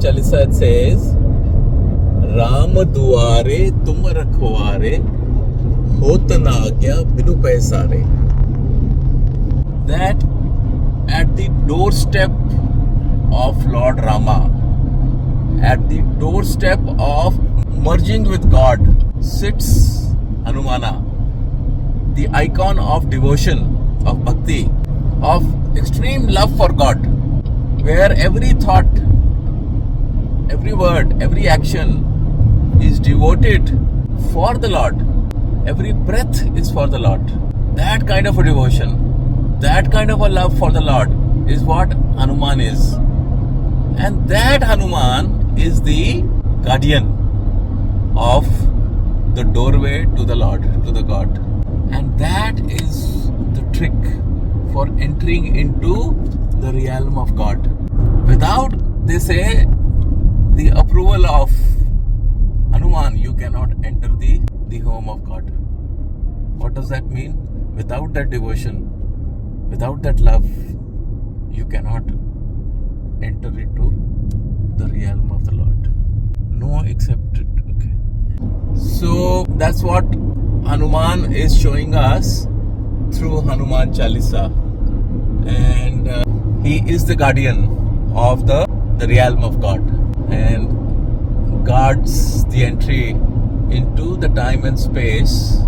Chalisa it says, Ram duare tum rakhware, hot na agya binu paisare. That at the doorstep of Lord Rama, at the doorstep of merging with God, sits Hanumana, the icon of devotion, of bhakti, of extreme love for God, where every thought, every word, every action is devoted for the Lord. Every breath is for the Lord. That kind of a devotion, that kind of a love for the Lord is what Hanuman is. And that Hanuman is the guardian of the doorway to the Lord, to the God. And that is the trick for entering into the realm of God. Without, they say, the approval of Hanuman, you cannot enter the home of God. What does that mean? Without that devotion, without that love, you cannot enter into the realm of the Lord. No except it. Okay. So that's what Hanuman is showing us through Hanuman Chalisa. And he is the guardian of the realm of God and guards the entry into the time and space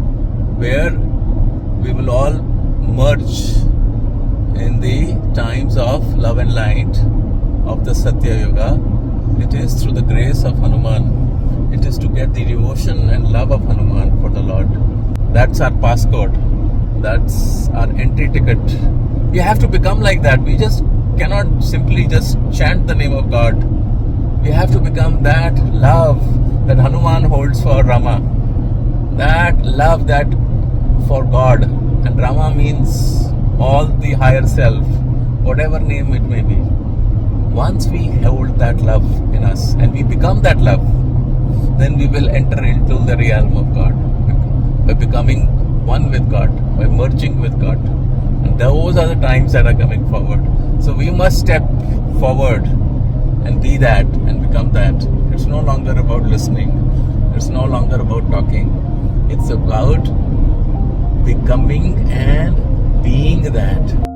where we will all merge in the times of love and light of the Satya Yuga. It is through the grace of Hanuman. It is to get the devotion and love of Hanuman for the Lord. That's our passcode. That's our entry ticket. We have to become like that. We just cannot simply just chant the name of God. We have to become that love that Hanuman holds for Rama. That love that for God. And Rama means all the higher self, whatever name it may be. Once we hold that love in us and we become that love, then we will enter into the realm of God by becoming one with God, by merging with God. And those are the times that are coming forward. So we must step forward and be that and become that. It's no longer about listening. It's no longer about talking. It's about becoming and being that.